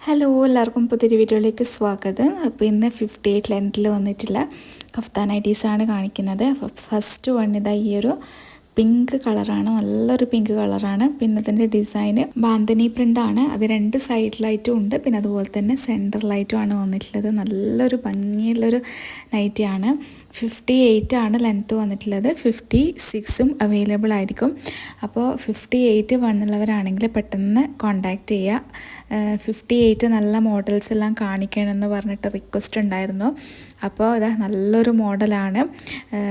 Hello, എല്ലാവർക്കും പുതിയൊരു വീഡിയോയിലേക്ക് സ്വാഗതം. അപ്പോൾ ഇന്ന് 58 ലെങ്ത്തിൽ വന്നിട്ടുള്ള കഫ്താൻ നൈറ്റീസാണ് കാണിക്കുന്നത്. ഫസ്റ്റ് വൺ ഇതാ ഈ ഒരു പിങ്ക് കളറാണ്, നല്ലൊരു പിങ്ക് കളറാണ്. പിന്നെ അതിൻ്റെ ഡിസൈന് ബാന്തിനി പ്രിൻ്റാണ്. അത് രണ്ട് സൈഡിലായിട്ടും ഉണ്ട്, പിന്നെ അതുപോലെ തന്നെ സെൻറ്ററിലായിട്ടുമാണ് വന്നിട്ടുള്ളത്. നല്ലൊരു ഭംഗിയുള്ളൊരു നൈറ്റിയാണ്. 58 ആണ് ലെങ്ത്ത് വന്നിട്ടുള്ളത്. 56ഉം അവൈലബിൾ ആയിരിക്കും. അപ്പോൾ 58 വന്നുള്ളവരാണെങ്കിൽ പെട്ടെന്ന് കോണ്ടാക്റ്റ് ചെയ്യുക. 58 നല്ല മോഡൽസ് എല്ലാം കാണിക്കണമെന്ന് പറഞ്ഞിട്ട് റിക്വസ്റ്റ് ഉണ്ടായിരുന്നു. അപ്പോൾ ഇതാ നല്ലൊരു മോഡലാണ്.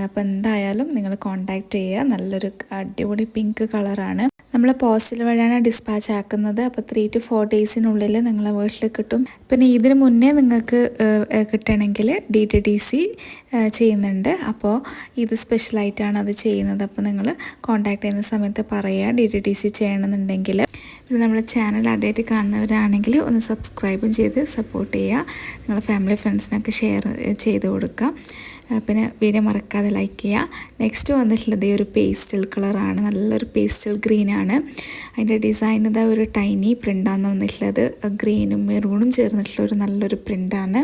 അപ്പോൾ എന്തായാലും നിങ്ങൾ കോണ്ടാക്റ്റ് ചെയ്യുക. നല്ലൊരു അടിപൊളി പിങ്ക് കളറാണ്. നമ്മൾ പോസ്റ്റൽ വഴിയാണ് ഡിസ്പാച്ച് ആക്കുന്നത്. അപ്പോൾ 3 to 4 ഡേയ്സിനുള്ളിൽ നിങ്ങളെ വീട്ടിൽ കിട്ടും. പിന്നെ ഇതിന് മുന്നേ നിങ്ങൾക്ക് കിട്ടണമെങ്കിൽ DTDC ചെയ്യുന്നുണ്ട്. അപ്പോൾ ഇത് സ്പെഷ്യലായിട്ടാണ് അത് ചെയ്യുന്നത്. അപ്പോൾ നിങ്ങൾ കോൺടാക്ട് ചെയ്യുന്ന സമയത്ത് പറയുക DTDC ചെയ്യണമെന്നുണ്ടെങ്കിൽ. പിന്നെ നമ്മുടെ ചാനൽ ആദ്യമായിട്ട് കാണുന്നവരാണെങ്കിൽ ഒന്ന് സബ്സ്ക്രൈബും ചെയ്ത് സപ്പോർട്ട് ചെയ്യുക. നിങ്ങളുടെ ഫാമിലി ഫ്രണ്ട്സിനൊക്കെ ഷെയർ ചെയ്ത് കൊടുക്കുക. പിന്നെ വീഡിയോ മറക്കാതെ ലൈക്ക് ചെയ്യുക. നെക്സ്റ്റ് വന്നിട്ടുള്ളത് ഈ ഒരു പേസ്റ്റൽ കളറാണ്. നല്ലൊരു പേസ്റ്റൽ ഗ്രീനാണ്. അതിൻ്റെ ഡിസൈൻ ഇതാ ഒരു ടൈനി പ്രിൻ്റാണ് വന്നിട്ടുള്ളത്. ഗ്രീനും മെറൂണും ചേർന്നിട്ടുള്ള ഒരു നല്ലൊരു പ്രിൻ്റാണ്.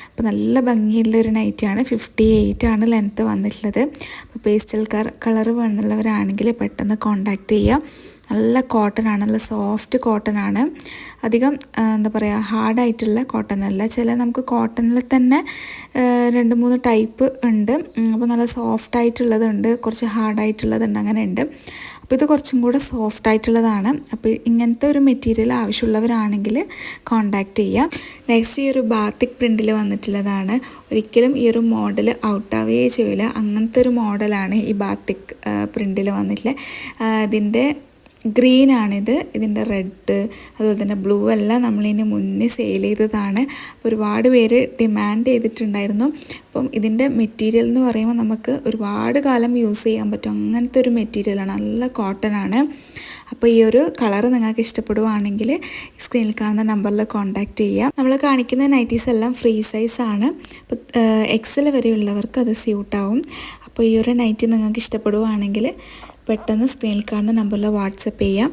അപ്പോൾ നല്ല ഭംഗിയുള്ളൊരു നൈറ്റാണ്. 58 ആണ് ലെങ്ത്ത് വന്നിട്ടുള്ളത്. അപ്പോൾ പേസ്റ്റൽ കളർ വേണമെന്നുള്ളവരാണെങ്കിൽ പെട്ടെന്ന് കോണ്ടാക്റ്റ് ചെയ്യുക. നല്ല കോട്ടൺ ആണ്, നല്ല സോഫ്റ്റ് കോട്ടൺ ആണ്. അധികം എന്താ പറയുക, ഹാർഡായിട്ടുള്ള കോട്ടൺ അല്ല. നമുക്ക് കോട്ടണിൽ തന്നെ 2-3 ടൈപ്പ് ഉണ്ട്. അപ്പോൾ നല്ല സോഫ്റ്റ് ആയിട്ടുള്ളതുണ്ട്, കുറച്ച് ഹാർഡായിട്ടുള്ളതുണ്ട്, അങ്ങനെ ഉണ്ട്. അപ്പോൾ ഇത് കുറച്ചും കൂടെ സോഫ്റ്റ് ആയിട്ടുള്ളതാണ്. അപ്പോൾ ഇങ്ങനത്തെ ഒരു മെറ്റീരിയൽ ആവശ്യമുള്ളവരാണെങ്കിൽ കോണ്ടാക്റ്റ് ചെയ്യാം. നെക്സ്റ്റ് ഈ ഒരു ബാത്തിക് പ്രിൻറ്റിൽ വന്നിട്ടുള്ളതാണ്. ഒരിക്കലും ഈ ഒരു മോഡൽ ഔട്ടാവേ ചെയ്യില്ല. അങ്ങനത്തെ ഒരു മോഡലാണ് ഈ ബാത്തിക് പ്രിൻറ്റിൽ വന്നിട്ടുള്ളത്. ഇതിൻ്റെ ഗ്രീനാണിത്. ഇതിൻ്റെ റെഡ് അതുപോലെ തന്നെ ബ്ലൂ എല്ലാം നമ്മളിതിന് മുന്നേ സെയിൽ ചെയ്തതാണ്. അപ്പോൾ ഒരുപാട് പേര് ഡിമാൻഡ് ചെയ്തിട്ടുണ്ടായിരുന്നു. അപ്പം ഇതിൻ്റെ മെറ്റീരിയൽ എന്ന് പറയുമ്പോൾ നമുക്ക് ഒരുപാട് കാലം യൂസ് ചെയ്യാൻ പറ്റും. അങ്ങനത്തെ ഒരു മെറ്റീരിയലാണ്, നല്ല കോട്ടൺ ആണ്. അപ്പോൾ ഈ ഒരു കളർ നിങ്ങൾക്ക് ഇഷ്ടപ്പെടുവാണെങ്കിൽ സ്ക്രീനിൽ കാണുന്ന നമ്പറിൽ കോൺടാക്റ്റ് ചെയ്യാം. നമ്മൾ കാണിക്കുന്ന നൈറ്റീസ് എല്ലാം ഫ്രീ സൈസാണ്. അപ്പോൾ XL വരെയുള്ളവർക്ക് അത് സ്യൂട്ടാവും. അപ്പോൾ ഈ ഒരു നൈറ്റി നിങ്ങൾക്ക് ഇഷ്ടപ്പെടുവാണെങ്കിൽ പെട്ടെന്ന് സ്ക്രീനിൽ കാണുന്ന നമ്പറിൽ വാട്സപ്പ് ചെയ്യാം.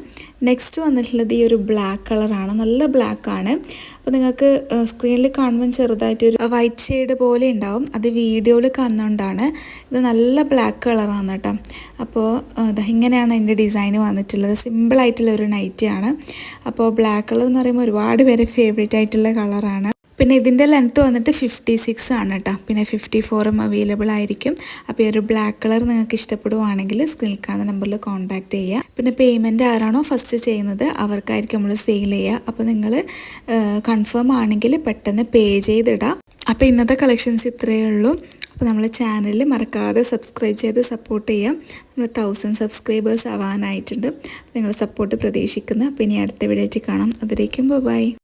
നെക്സ്റ്റ് വന്നിട്ടുള്ളത് ഈ ഒരു ബ്ലാക്ക് കളറാണ്. നല്ല ബ്ലാക്കാണ്. അപ്പോൾ നിങ്ങൾക്ക് സ്ക്രീനിൽ കാണുമ്പോൾ ചെറുതായിട്ടൊരു വൈറ്റ് ഷെയ്ഡ് പോലെ ഉണ്ടാവും. അത് വീഡിയോയിൽ കാണുന്നതുകൊണ്ടാണ്. ഇത് നല്ല ബ്ലാക്ക് കളറാണ് കേട്ടോ. അപ്പോൾ ഇങ്ങനെയാണ് അതിൻ്റെ ഡിസൈൻ വന്നിട്ടുള്ളത്. സിമ്പിളായിട്ടുള്ള ഒരു നൈറ്റിയാണ്. അപ്പോൾ ബ്ലാക്ക് കളർ എന്ന് പറയുമ്പോൾ ഒരുപാട് പേര് ഫേവറേറ്റ് ആയിട്ടുള്ള കളറാണ്. പിന്നെ ഇതിൻ്റെ ലെങ്ത്ത് വന്നിട്ട് 56 ആണ് കേട്ടോ. പിന്നെ 54ഉം അവൈലബിൾ ആയിരിക്കും. അപ്പോൾ ഈ ഒരു ബ്ലാക്ക് കളർ നിങ്ങൾക്ക് ഇഷ്ടപ്പെടുവാണെങ്കിൽ സ്ക്രീനിൽ കാണുന്ന നമ്പറിൽ കോൺടാക്റ്റ് ചെയ്യുക. പിന്നെ പേയ്മെൻറ്റ് ആരാണോ ഫസ്റ്റ് ചെയ്യുന്നത് അവർക്കായിരിക്കും നമ്മൾ സെയിൽ ചെയ്യുക. അപ്പോൾ നിങ്ങൾ കൺഫേം ആണെങ്കിൽ പെട്ടെന്ന് പേ ചെയ്തിടാം. അപ്പോൾ ഇന്നത്തെ കളക്ഷൻസ് ഇത്രയേ ഉള്ളൂ. അപ്പോൾ നമ്മൾ ചാനൽ മറക്കാതെ സബ്സ്ക്രൈബ് ചെയ്ത് സപ്പോർട്ട് ചെയ്യാം. നമ്മൾ 1000 സബ്സ്ക്രൈബേഴ്സ് ആവാനായിട്ടുണ്ട്. നിങ്ങൾ സപ്പോർട്ട് പ്രതീക്ഷിക്കുന്നു. അപ്പോൾ ഇനി അടുത്ത വീഡിയോ ആയിട്ട് കാണാം. അതിലേക്കും ബൈ.